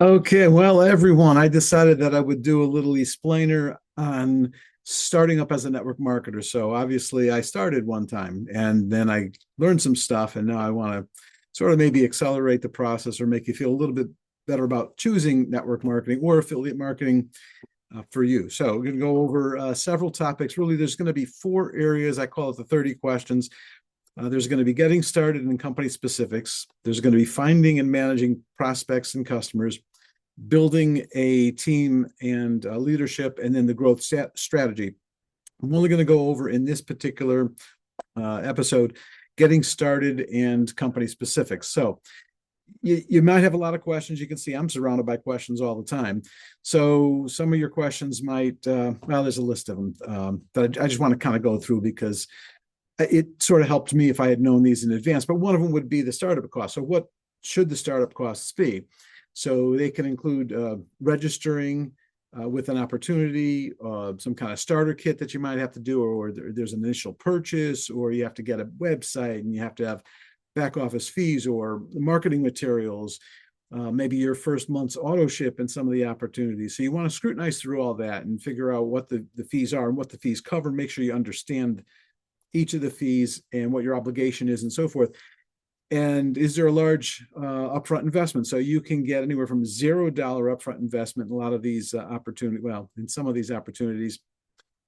Okay, well, everyone, I decided that I would do a little explainer on starting up as a network marketer. So obviously, I started one time and then I learned some stuff, and now I want to sort of maybe accelerate the process or make you feel a little bit better about choosing network marketing or affiliate marketing for you. So we're going to go over several topics. Really, there's going to be four areas. I call it the 30 questions. There's going to be getting started in company specifics. There's going to be finding and managing prospects and customers, building a team and leadership, and then the growth strategy. I'm only going to go over in this particular episode getting started and company specifics. So you might have a lot of questions. You can see I'm surrounded by questions all the time. So some of your questions might, well, there's a list of them that I just want to kind of go through because it sort of helped me if I had known these in advance. But one of them would be the startup cost. So what should the startup costs be? So they can include registering with an opportunity, some kind of starter kit that you might have to do, or there's an initial purchase, or you have to get a website and you have to have back office fees or marketing materials, maybe your first month's auto ship and some of the opportunities. So you want to scrutinize through all that and figure out what the fees are and what the fees cover. Make sure you understand each of the fees and what your obligation is and so forth. And is there a large upfront investment? So you can get anywhere from $0 upfront investment in a lot of these opportunities. Well, in some of these opportunities,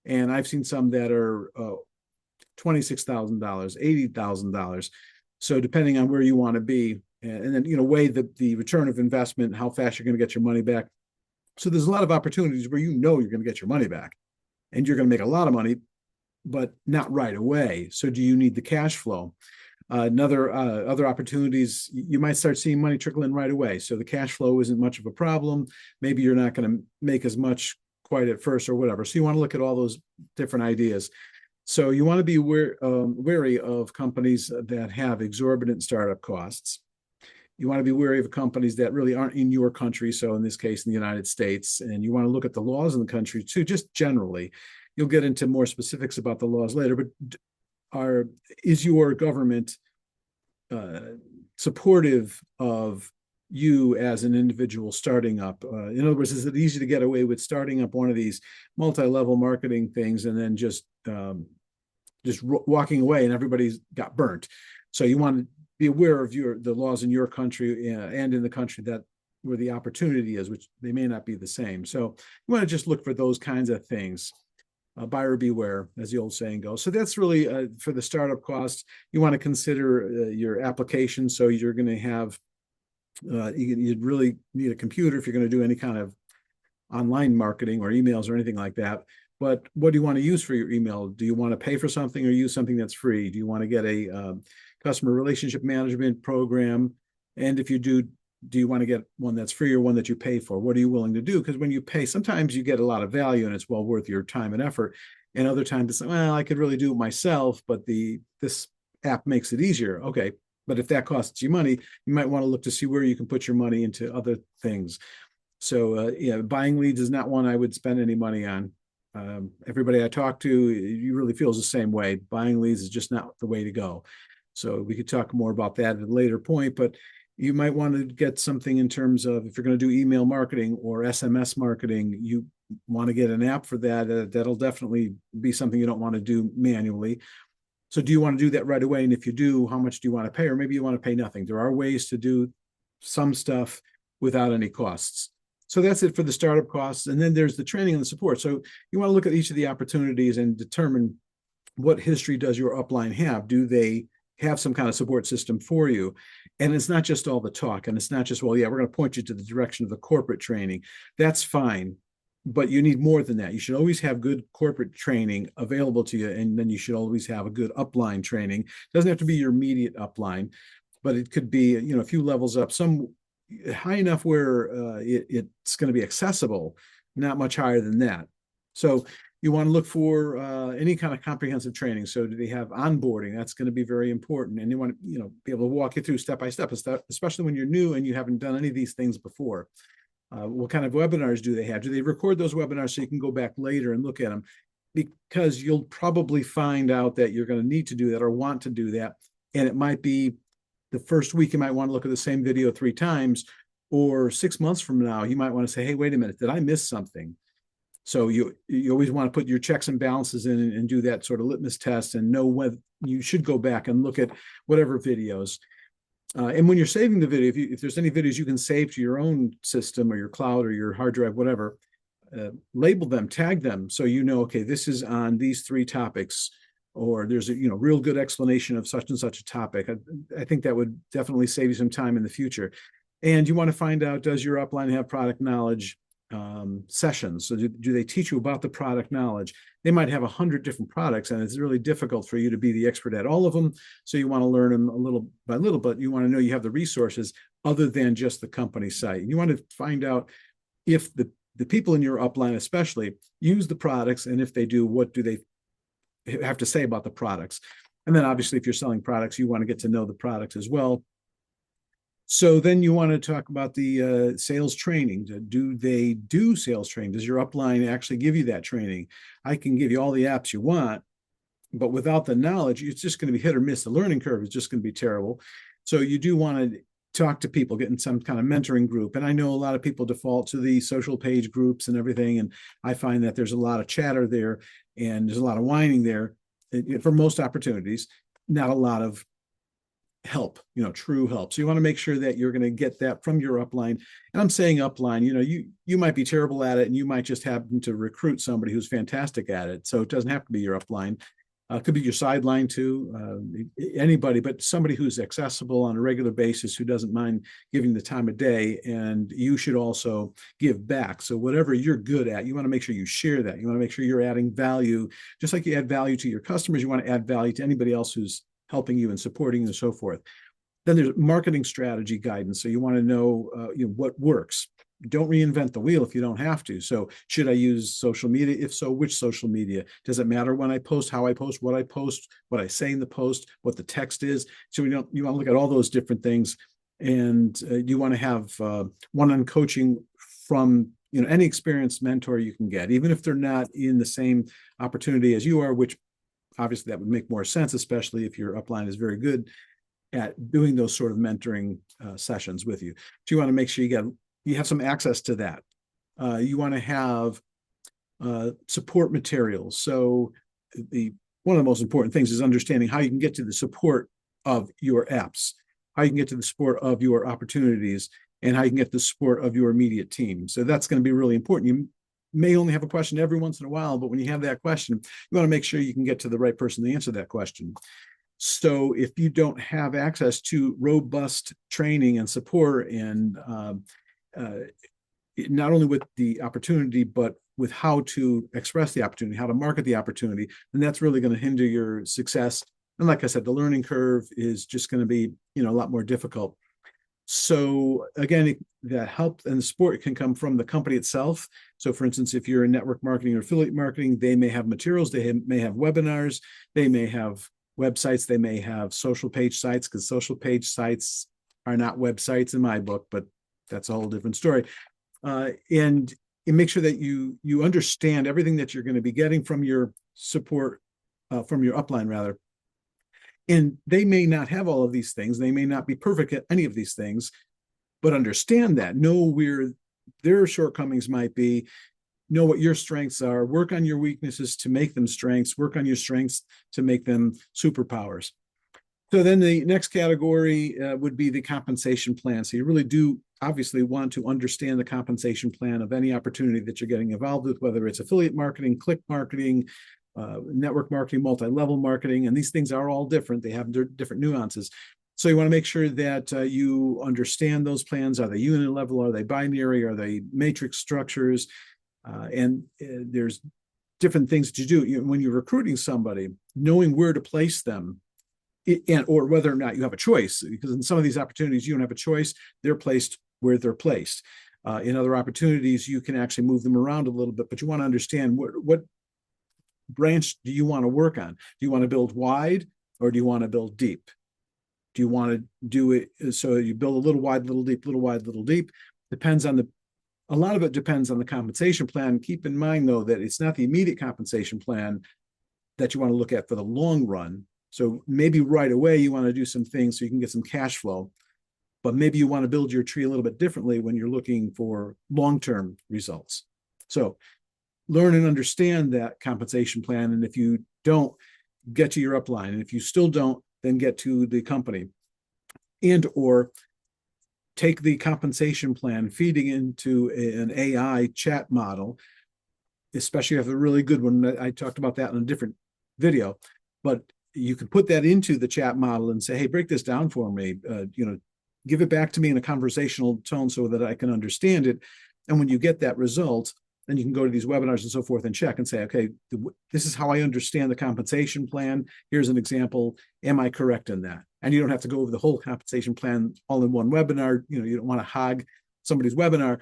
and I've seen some that are $26,000, $80,000. So depending on where you want to be, and then weigh the return of investment, how fast you're going to get your money back. So there's a lot of opportunities where you're going to get your money back, and you're going to make a lot of money, but not right away. So do you need the cash flow? Other opportunities, you might start seeing money trickle in right away. So the cash flow isn't much of a problem. Maybe you're not going to make as much quite at first or whatever. So you want to look at all those different ideas. So you want to be wary of companies that have exorbitant startup costs. You want to be wary of companies that really aren't in your country. So in this case, in the United States, and you want to look at the laws in the country too, just generally. You'll get into more specifics about the laws later, but is your government supportive of you as an individual starting up? In other words, is it easy to get away with starting up one of these multi-level marketing things and then just walking away and everybody's got burnt? So you want to be aware of the laws in your country and in the country that where the opportunity is, which they may not be the same. So you want to just look for those kinds of things. Buyer beware, as the old saying goes. So that's really for the startup costs. You want to consider your application. So you're going to have, you'd really need a computer if you're going to do any kind of online marketing or emails or anything like that. But what do you want to use for your email? Do you want to pay for something or use something that's free? Do you want to get a customer relationship management program? And if you do you want to get one that's free or one that you pay for? What are you willing to do? Because when you pay, sometimes you get a lot of value and it's well worth your time and effort. And other times it's like, well, I could really do it myself, but this app makes it easier. Okay. But if that costs you money, you might want to look to see where you can put your money into other things. So buying leads is not one I would spend any money on. Everybody I talk to, you really feels the same way. Buying leads is just not the way to go. So we could talk more about that at a later point, but you might want to get something in terms of if you're going to do email marketing or SMS marketing, you want to get an app for that. That'll definitely be something you don't want to do manually. So do you want to do that right away? And if you do, how much do you want to pay? Or maybe you want to pay nothing. There are ways to do some stuff without any costs. So that's it for the startup costs. And then there's the training and the support. So you want to look at each of the opportunities and determine what history does your upline have? Do they have some kind of support system for you? And it's not just all the talk. And it's not just, well, yeah, we're going to point you to the direction of the corporate training. That's fine. But you need more than that. You should always have good corporate training available to you. And then you should always have a good upline training. It doesn't have to be your immediate upline, but it could be, a few levels up, some high enough where it's going to be accessible, not much higher than that. So you want to look for any kind of comprehensive training. So do they have onboarding? That's going to be very important. And you want to, be able to walk you through step by step, especially when you're new and you haven't done any of these things before. What kind of webinars do they have? Do they record those webinars so you can go back later and look at them? Because you'll probably find out that you're going to need to do that or want to do that. And it might be the first week you might want to look at the same video 3 times, Or 6 months from now, you might want to say, hey, wait a minute, did I miss something? So you always want to put your checks and balances in and do that sort of litmus test and know whether you should go back and look at whatever videos. And when you're saving the video, if there's any videos you can save to your own system or your cloud or your hard drive, whatever, label them, tag them, so you know, okay, this is on these 3 topics, or there's a real good explanation of such and such a topic. I think that would definitely save you some time in the future. And you want to find out, does your upline have product knowledge sessions? So do they teach you about the product knowledge? They might have 100 different products, and it's really difficult for you to be the expert at all of them. So you want to learn them a little by little, but you want to know you have the resources other than just the company site. You want to find out if the people in your upline especially use the products, and if they do, what do they have to say about the products? And then obviously, if you're selling products, you want to get to know the products as well. So then you want to talk about the sales training. Do they do sales training? Does your upline actually give you that training? I can give you all the apps you want, but without the knowledge, it's just going to be hit or miss. The learning curve is just going to be terrible. So you do want to talk to people, get in some kind of mentoring group. And I know a lot of people default to the social page groups and everything. And I find that there's a lot of chatter there and there's a lot of whining there for most opportunities, not a lot of help, true help. So you want to make sure that you're going to get that from your upline. And I'm saying upline, you might be terrible at it and you might just happen to recruit somebody who's fantastic at it. So it doesn't have to be your upline. Could be your sideline too, anybody, but somebody who's accessible on a regular basis, who doesn't mind giving the time of day. And you should also give back. So whatever you're good at, you want to make sure you share that. You want to make sure you're adding value. Just like you add value to your customers, you want to add value to anybody else who's helping you and supporting you and so forth. Then there's marketing strategy guidance. So you want to know, what works. Don't reinvent the wheel if you don't have to. So should I use social media? If so, which social media? Does it matter when I post, how I post, what I say in the post, what the text is? So you want to look at all those different things. And you want to have one-on-one coaching from any experienced mentor you can get, even if they're not in the same opportunity as you are, which obviously that would make more sense, especially if your upline is very good at doing those sort of mentoring sessions with you. So you want to make sure you have some access to that. You want to have support materials. So one of the most important things is understanding how you can get to the support of your apps, how you can get to the support of your opportunities, and how you can get the support of your immediate team. So that's going to be really important. You may only have a question every once in a while, but when you have that question, you want to make sure you can get to the right person to answer that question. So if you don't have access to robust training and support, and not only with the opportunity, but with how to express the opportunity, how to market the opportunity, then that's really going to hinder your success. And like I said, the learning curve is just going to be, a lot more difficult. So again, that help and the support can come from the company itself. So for instance, if you're in network marketing or affiliate marketing, they may have materials, may have webinars, they may have websites, they may have social page sites, because social page sites are not websites in my book, but that's a whole different story. And make sure that you understand everything that you're going to be getting from your support, from your upline rather. And they may not have all of these things. They may not be perfect at any of these things, but understand that. Know where their shortcomings might be. Know what your strengths are. Work on your weaknesses to make them strengths. Work on your strengths to make them superpowers. So then the next category would be the compensation plan. So you really do obviously want to understand the compensation plan of any opportunity that you're getting involved with, whether it's affiliate marketing, click marketing, network marketing, multi-level marketing, and these things are all different. They have different nuances. So you want to make sure that you understand those plans. Are they unilevel? Are they binary? Are they matrix structures? And there's different things to do. When you're recruiting somebody, knowing where to place them, or whether or not you have a choice, because in some of these opportunities, you don't have a choice. They're placed where they're placed. In other opportunities, you can actually move them around a little bit, but you want to understand what branch do you want to work on? Do you want to build wide, or do you want to build deep? Do you want to do it so you build a little wide, little deep, little wide, little deep? A lot of it depends on the compensation plan. Keep in mind, though, that it's not the immediate compensation plan that you want to look at for the long run. So maybe right away you want to do some things so you can get some cash flow. but maybe you want to build your tree a little bit differently when you're looking for long-term results. So learn and understand that compensation plan. And if you don't, get to your upline. And if you still don't, then get to the company. And or take the compensation plan, feeding into an AI chat model, especially if a really good one. I talked about that in a different video, but you can put that into the chat model and say, hey, break this down for me, give it back to me in a conversational tone so that I can understand it. And when you get that result, then you can go to these webinars and so forth and check and say, okay, this is how I understand the compensation plan. Here's an example. Am I correct in that? And you don't have to go over the whole compensation plan all in one webinar. You don't want to hog somebody's webinar.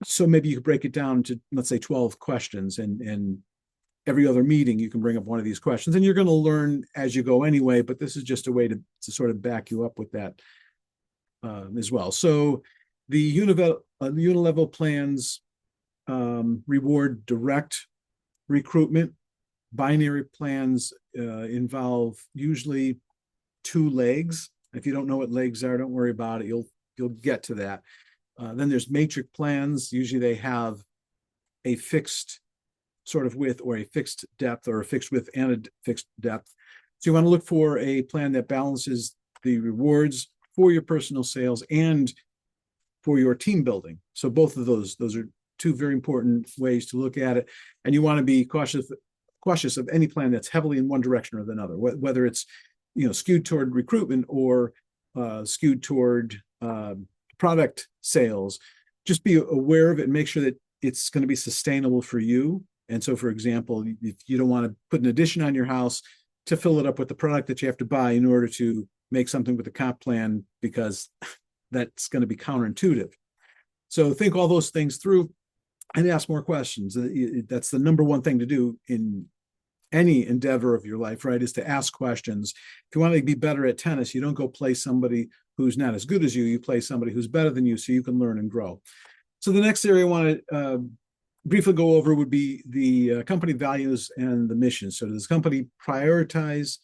So maybe you could break it down to, let's say, 12 questions, and every other meeting you can bring up one of these questions, and you're going to learn as you go anyway, but this is just a way to sort of back you up with that as well. So the unilevel plans reward direct recruitment. Binary plans involve usually 2 legs. If you don't know what legs are, don't worry about it. You'll get to that. Then there's matrix plans. Usually they have a fixed sort of width or a fixed depth, or a fixed width and a fixed depth. So you want to look for a plan that balances the rewards for your personal sales and for your team building. So both of those are 2 very important ways to look at it. And you want to be cautious of any plan that's heavily in one direction or another, whether it's skewed toward recruitment or skewed toward product sales. Just be aware of it and make sure that it's going to be sustainable for you. And so, for example, if you don't want to put an addition on your house to fill it up with the product that you have to buy in order to make something with the comp plan, because that's going to be counterintuitive. So think all those things through and ask more questions. That's the number one thing to do in any endeavor of your life, right? Is to ask questions. If you want to be better at tennis, you don't go play somebody who's not as good as you. You play somebody who's better than you so you can learn and grow. So the next area I want to briefly go over would be the company values and the mission. So does the company prioritize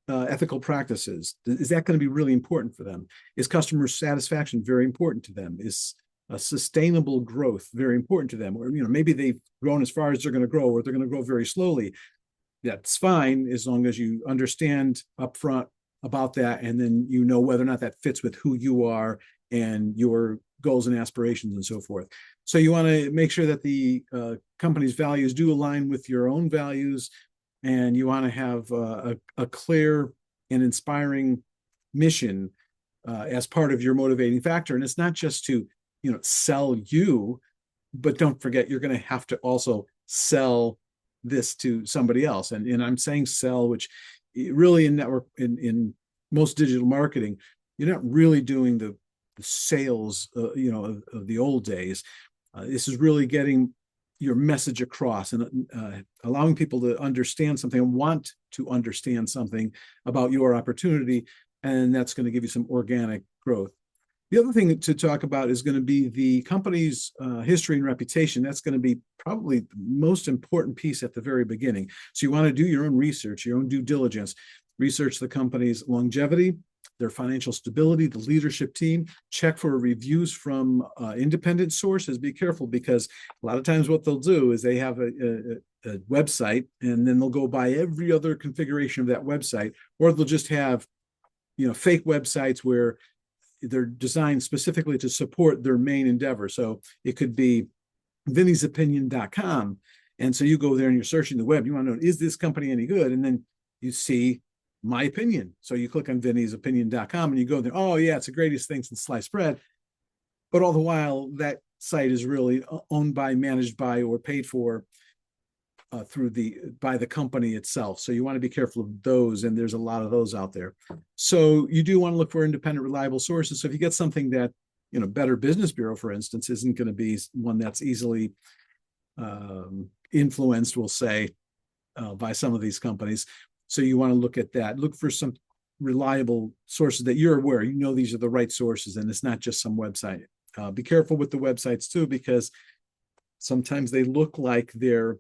ethical practices? Is that going to be really important for them? Is customer satisfaction very important to them? Is sustainable growth very important to them? Or maybe they've grown as far as they're going to grow, or they're going to grow very slowly. That's fine, as long as you understand upfront about that, and then whether or not that fits with who you are and your goals and aspirations and so forth. So you want to make sure that the company's values do align with your own values, and you want to have a clear and inspiring mission as part of your motivating factor. And it's not just to sell you, but don't forget, you're going to have to also sell this to somebody else. And I'm saying sell, which really in most digital marketing, you're not really doing the sales of the old days. This is really getting your message across and allowing people to understand something and want to understand something about your opportunity, and that's going to give you some organic growth. The other thing to talk about is going to be the company's history and reputation. That's going to be probably the most important piece at the very beginning. So you want to do your own research, your own due diligence, research the company's longevity, their financial stability, the leadership team, check for reviews from independent sources. Be careful, because a lot of times what they'll do is they have a website, and then they'll go by every other configuration of that website, or they'll just have fake websites where they're designed specifically to support their main endeavor. So it could be vinny'sopinion.com. And so you go there and you're searching the web. You want to know, is this company any good? And then you see my opinion. So you click on vinny'sopinion.com and you go there. Oh, yeah, it's the greatest thing since sliced bread. But all the while, that site is really owned by, managed by, or paid for by the company itself. So you want to be careful of those, and there's a lot of those out there. So you do want to look for independent, reliable sources. So if you get something that, Better Business Bureau, for instance, isn't going to be one that's easily influenced, we'll say, by some of these companies. So you want to look at that. Look for some reliable sources that you're aware, these are the right sources, and it's not just some website. Be careful with the websites too, because sometimes they look like they're,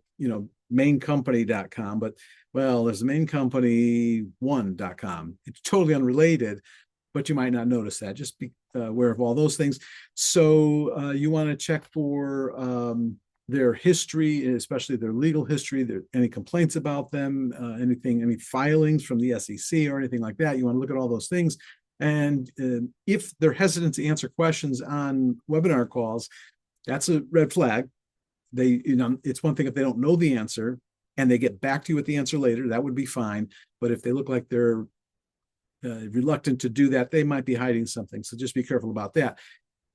maincompany.com, but there's maincompany1.com. It's totally unrelated, but you might not notice that. Just be aware of all those things. So you want to check for their history, especially their legal history, any complaints about them, any filings from the SEC or anything like that. You want to look at all those things. And if they're hesitant to answer questions on webinar calls, that's a red flag. It's one thing if they don't know the answer and they get back to you with the answer later, that would be fine. But if they look like they're reluctant to do that, they might be hiding something. So just be careful about that.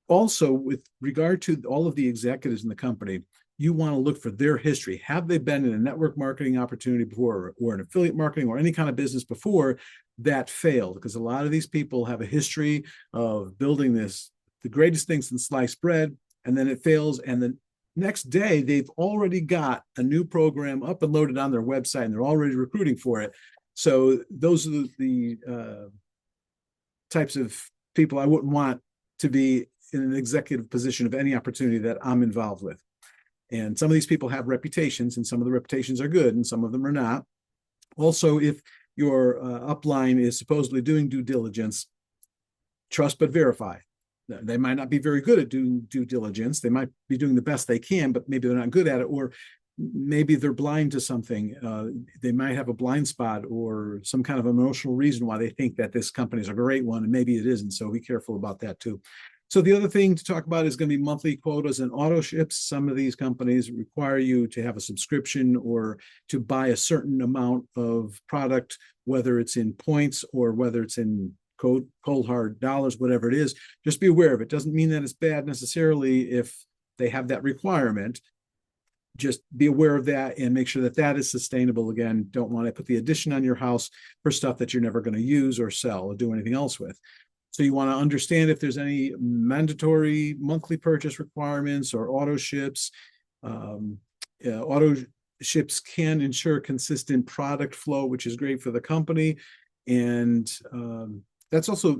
Also, with regard to all of the executives in the company, you want to look for their history. Have they been in a network marketing opportunity before, or an affiliate marketing, or any kind of business before that failed? Because a lot of these people have a history of building the greatest thing since sliced bread, and then it fails, and the next day they've already got a new program up and loaded on their website, and they're already recruiting for it. So those are the types of people I wouldn't want to be in an executive position of any opportunity that I'm involved with. And some of these people have reputations, and some of the reputations are good, and some of them are not. Also, if your upline is supposedly doing due diligence, trust but verify. They might not be very good at doing due diligence. They might be doing the best they can, but maybe they're not good at it, or maybe they're blind to something. They might have a blind spot or some kind of emotional reason why they think that this company is a great one, and maybe it isn't. So be careful about that too. So the other thing to talk about is going to be monthly quotas and auto ships. Some of these companies require you to have a subscription or to buy a certain amount of product, whether it's in points or whether it's in cold hard dollars, whatever it is. Just be aware of it. Doesn't mean that it's bad necessarily if they have that requirement. Just be aware of that and make sure that that is sustainable. Again, don't want to put the addition on your house for stuff that you're never going to use or sell or do anything else with. So you want to understand if there's any mandatory monthly purchase requirements or auto ships. Auto ships can ensure consistent product flow, which is great for the company. And that's also,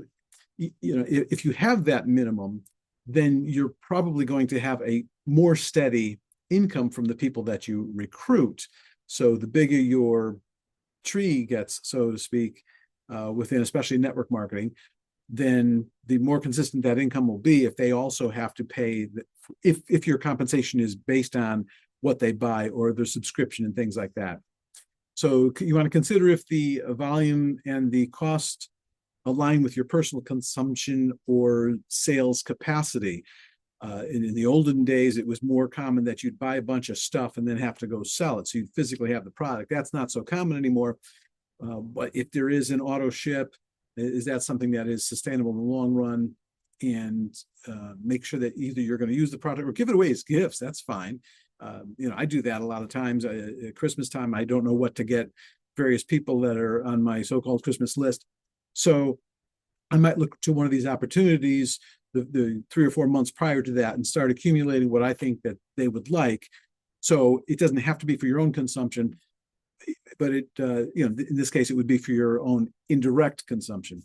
if you have that minimum, then you're probably going to have a more steady income from the people that you recruit. So the bigger your tree gets, so to speak, within especially network marketing, then the more consistent that income will be if they also have to pay, if your compensation is based on what they buy or their subscription and things like that. So you want to consider if the volume and the cost align with your personal consumption or sales capacity. In the olden days, it was more common that you'd buy a bunch of stuff and then have to go sell it. So you'd physically have the product. That's not so common anymore. But if there is an auto ship, is that something that is sustainable in the long run? And make sure that either you're going to use the product or give it away as gifts. That's fine. I do that a lot of times. At Christmas time, I don't know what to get various people that are on my so-called Christmas list. So I might look to one of these opportunities the 3 or 4 months prior to that and start accumulating what I think that they would like. So it doesn't have to be for your own consumption, but in this case, it would be for your own indirect consumption.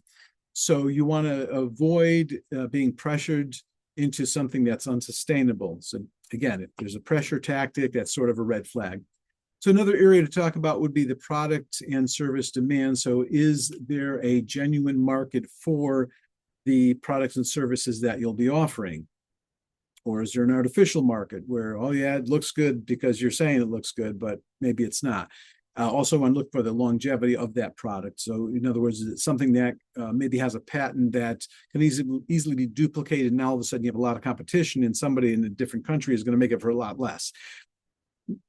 So you want to avoid being pressured into something that's unsustainable. So again, if there's a pressure tactic, that's sort of a red flag. So another area to talk about would be the product and service demand. So is there a genuine market for the products and services that you'll be offering? Or is there an artificial market where, oh yeah, it looks good because you're saying it looks good, but maybe it's not? Also want to look for the longevity of that product. So in other words, it's something that maybe has a patent that can easily be duplicated. Now all of a sudden you have a lot of competition and somebody in a different country is going to make it for a lot less.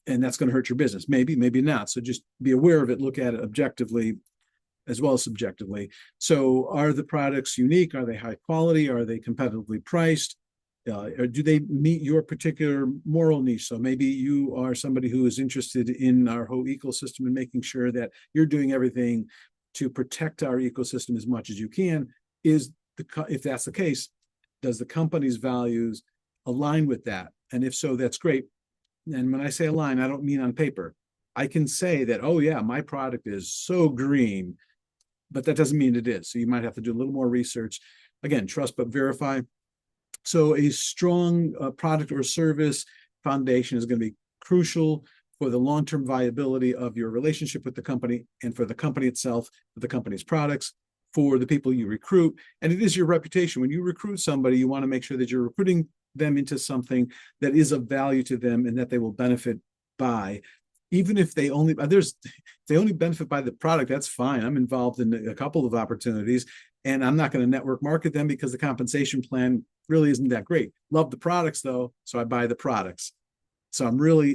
And that's going to hurt your business. Maybe, maybe not. So just be aware of it, look at it objectively as well as subjectively. So are the products unique? Are they high quality? Are they competitively priced? Or do they meet your particular moral niche? So maybe you are somebody who is interested in our whole ecosystem and making sure that you're doing everything to protect our ecosystem as much as you can. If that's the case, does the company's values align with that? And if so, that's great. And when I say align, I don't mean on paper. I can say that, oh yeah, my product is so green, but that doesn't mean it is. So you might have to do a little more research. Again, trust but verify. So a strong product or service foundation is going to be crucial for the long-term viability of your relationship with the company and for the company itself, for the company's products, for the people you recruit, and it is your reputation. When you recruit somebody, you want to make sure that you're recruiting them into something that is of value to them and that they will benefit by. Even if they only benefit by the product, that's fine. I'm involved in a couple of opportunities, and I'm not going to network market them because the compensation plan really isn't that great. Love the products though, so I buy the products. So I'm really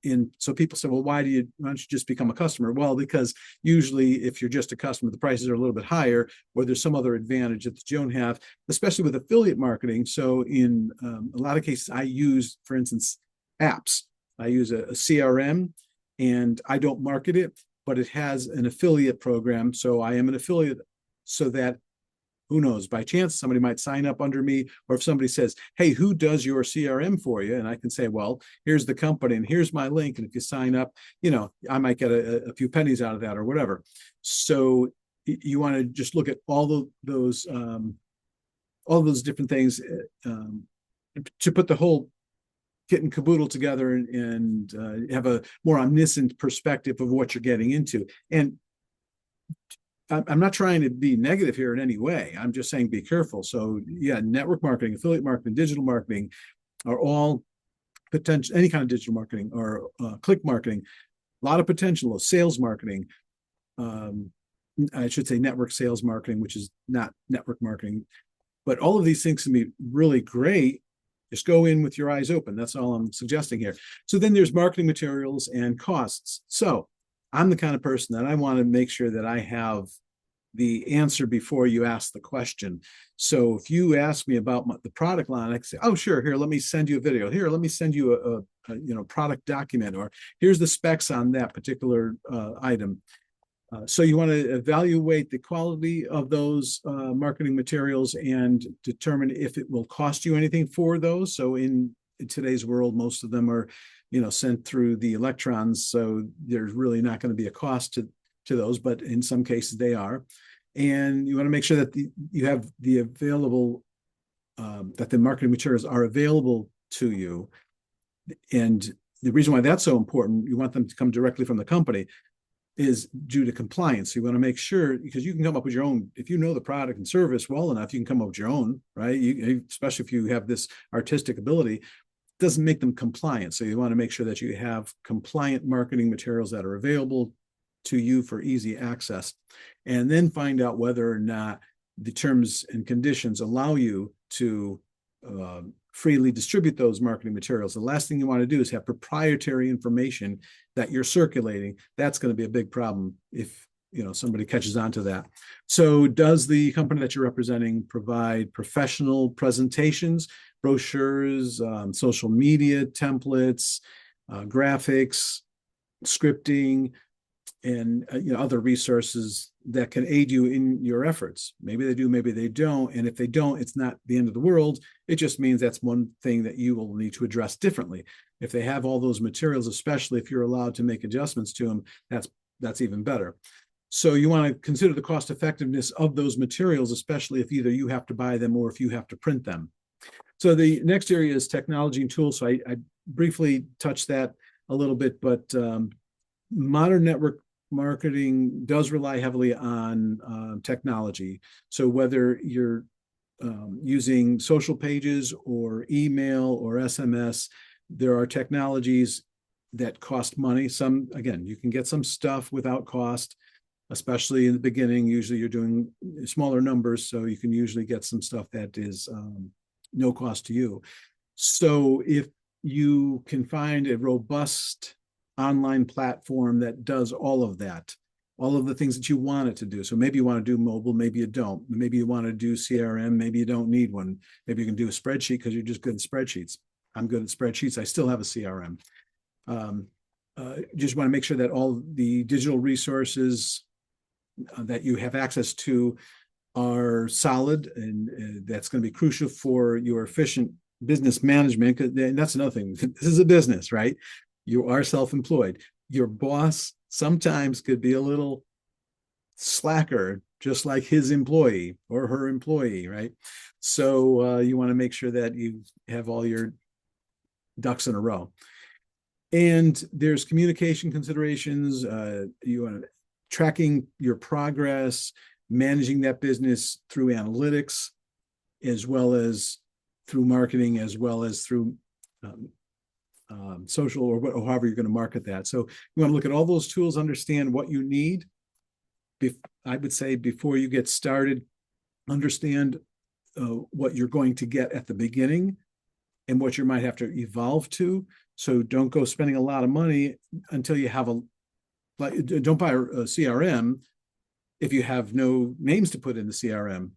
in. So people say, well, why don't you just become a customer? Well, because usually if you're just a customer, the prices are a little bit higher, or there's some other advantage that you don't have, especially with affiliate marketing. So in a lot of cases, I use, for instance, apps. I use a CRM, and I don't market it, but it has an affiliate program. So I am an affiliate, so that, who knows, by chance somebody might sign up under me, or if somebody says, hey, who does your CRM for you? And I can say, well, here's the company and here's my link, and if you sign up, I might get a few pennies out of that or whatever. So you want to just look at all those different things to put the whole kit and caboodle together, and have a more omniscient perspective of what you're getting into. And I'm not trying to be negative here in any way. I'm just saying be careful. So yeah, network marketing, affiliate marketing, digital marketing are all potential. Any kind of digital marketing or click marketing, a lot of potential. Sales marketing, I should say network sales marketing, which is not network marketing. But all of these things can be really great. Just go in with your eyes open. That's all I'm suggesting here. So then there's marketing materials and costs. So I'm the kind of person that I want to make sure that I have the answer before you ask the question. So if you ask me about the product line, I can say, oh, sure, here, let me send you a video. Here, let me send you a product document, or here's the specs on that particular item. So you want to evaluate the quality of those marketing materials and determine if it will cost you anything for those. So in today's world, most of them are sent through the electrons, so there's really not going to be a cost to those, but in some cases they are. And you want to make sure that you have the available, that the marketing materials are available to you. And the reason why that's so important, you want them to come directly from the company, is due to compliance. So you want to make sure, because you can come up with your own, if you know the product and service well enough, you can come up with your own, right? Especially if you have this artistic ability, doesn't make them compliant. So you want to make sure that you have compliant marketing materials that are available to you for easy access, and then find out whether or not the terms and conditions allow you to freely distribute those marketing materials. The last thing you want to do is have proprietary information that you're circulating. That's going to be a big problem if somebody catches on to that. So does the company that you're representing provide professional presentations, brochures, social media templates, graphics, scripting, and other resources that can aid you in your efforts? Maybe they do, maybe they don't. And if they don't, it's not the end of the world. It just means that's one thing that you will need to address differently. If they have all those materials, especially if you're allowed to make adjustments to them, that's even better. So you want to consider the cost effectiveness of those materials, especially if either you have to buy them or if you have to print them. So the next area is technology and tools. So I briefly touched that a little bit, but modern network marketing does rely heavily on technology. So whether you're using social pages or email or SMS, there are technologies that cost money. Some, again, you can get some stuff without cost, especially in the beginning. Usually you're doing smaller numbers, so you can usually get some stuff that is no cost to you. So if you can find a robust online platform that does all of that, all of the things that you want it to do. So maybe you want to do mobile, maybe you don't. Maybe you want to do CRM, maybe you don't need one. Maybe you can do a spreadsheet because you're just good at spreadsheets. I'm good at spreadsheets. I still have a CRM. Just want to make sure that all the digital resources that you have access to are solid, and that's going to be crucial for your efficient business management. And that's another thing. This is a business, right? You are self-employed. Your boss sometimes could be a little slacker, just like his employee or her employee, right? So you want to make sure that you have all your ducks in a row. And there's communication considerations. You want to tracking your progress, managing that business through analytics, as well as through marketing, as well as through social, or however you're going to market that. So you want to look at all those tools, understand what you need. I would say before you get started, understand what you're going to get at the beginning and what you might have to evolve to. So don't go spending a lot of money until you have don't buy a CRM if you have no names to put in the CRM.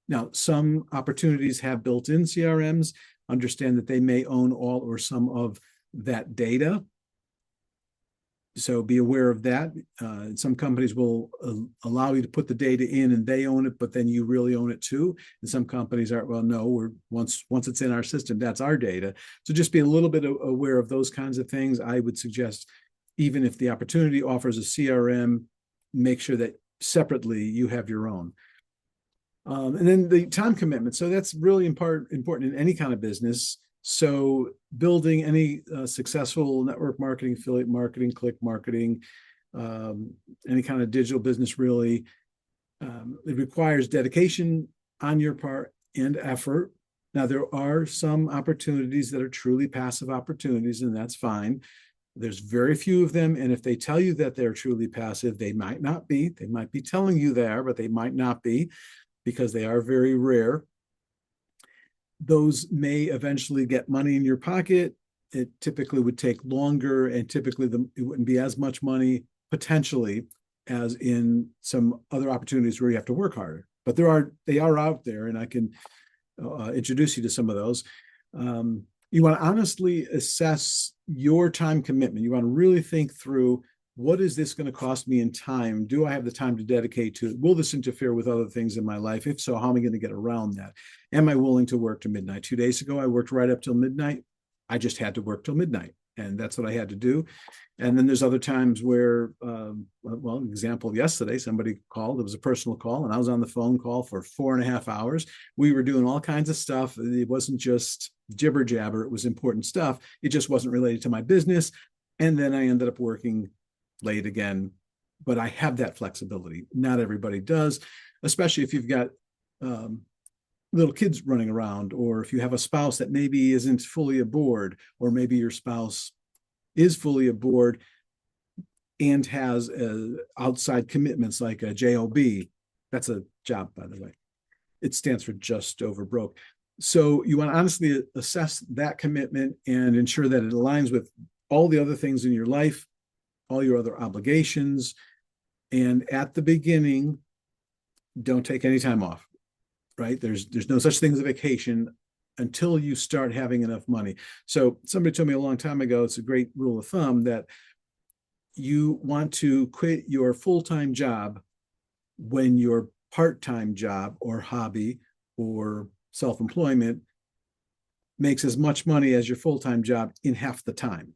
Now, some opportunities have built-in CRMs. Understand that they may own all or some of that data. So be aware of that. Some companies will allow you to put the data in and they own it, but then you really own it too. And some companies are, well, no, once it's in our system, that's our data. So just be a little bit aware of those kinds of things. I would suggest, even if the opportunity offers a CRM, make sure that separately you have your own. And then the time commitment. So that's really important in any kind of business. So building any successful network marketing, affiliate marketing, click marketing, any kind of digital business, really, it requires dedication on your part and effort. Now, there are some opportunities that are truly passive opportunities, and that's fine. There's very few of them. And if they tell you that they're truly passive, they might not be. They might be telling you they are, but they might not be, because they are very rare. Those may eventually get money in your pocket. It typically would take longer, and typically it wouldn't be as much money potentially as in some other opportunities where you have to work harder. But they are out there, and I can introduce you to some of those. You want to honestly assess your time commitment. You want to really think through, what is this going to cost me in time? Do I have the time to dedicate to it? Will this interfere with other things in my life? If so, how am I going to get around that? Am I willing to work to midnight? 2 days ago, I worked right up till midnight. I just had to work till midnight, and that's what I had to do. And then there's other times where, well, example, yesterday, somebody called. It was a personal call, and I was on the phone call for 4.5 hours. We were doing all kinds of stuff. It wasn't just jibber jabber. It was important stuff. It just wasn't related to my business. And then I ended up working late again, but I have that flexibility. Not everybody does, especially if you've got little kids running around, or if you have a spouse that maybe isn't fully aboard, or maybe your spouse is fully aboard and has outside commitments like a JOB. That's a job, by the way. It stands for just over broke. So you want to honestly assess that commitment and ensure that it aligns with all the other things in your life, all your other obligations. And at the beginning, don't take any time off, right? There's no such thing as a vacation until you start having enough money. So somebody told me a long time ago, it's a great rule of thumb, that you want to quit your full-time job when your part-time job or hobby or self-employment makes as much money as your full-time job in half the time,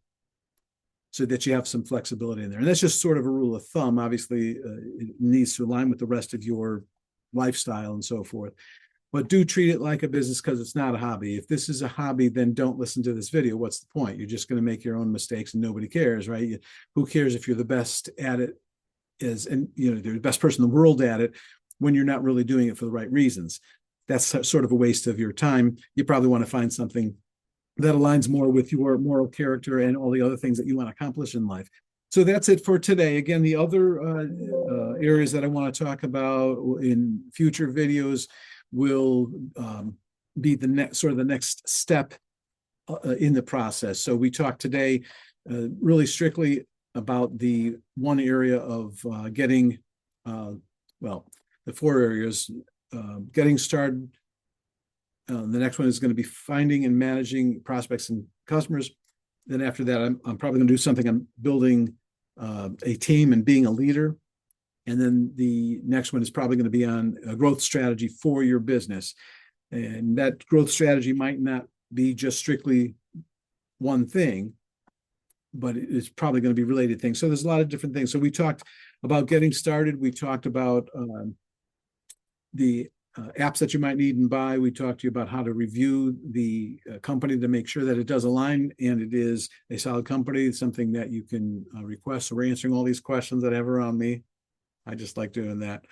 so that you have some flexibility in there. And that's just sort of a rule of thumb. Obviously, it needs to align with the rest of your lifestyle and so forth. But do treat it like a business, because it's not a hobby. If this is a hobby, then don't listen to this video. What's the point? You're just going to make your own mistakes and nobody cares, right? Who cares if you're the best at it and you're the best person in the world at it, when you're not really doing it for the right reasons? That's sort of a waste of your time. You probably want to find something that aligns more with your moral character and all the other things that you want to accomplish in life. So that's it for today. Again, the other areas that I want to talk about in future videos will be the next step in the process. So we talked today really strictly about the one area of getting, the 4 areas, getting started. The next one is going to be finding and managing prospects and customers. Then after that, I'm probably going to do something on building a team and being a leader. And then the next one is probably going to be on a growth strategy for your business. And that growth strategy might not be just strictly one thing, but it's probably going to be related things. So there's a lot of different things. So we talked about getting started. We talked about the apps that you might need and buy. We talked to you about how to review the company to make sure that it does align and it is a solid company. It's something that you can request. So we're answering all these questions that I have around me. I just like doing that.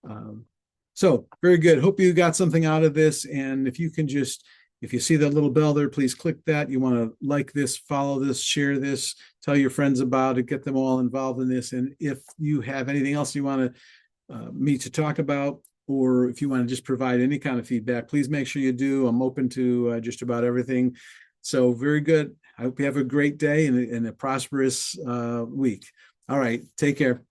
Um, so very good. Hope you got something out of this. And if you can just, if you see that little bell there, please click that. You want to like this, follow this, share this, tell your friends about it, get them all involved in this. And if you have anything else you want me to talk about, or if you want to just provide any kind of feedback, please make sure you do. I'm open to just about everything. So very good. I hope you have a great day and a prosperous week. All right. Take care.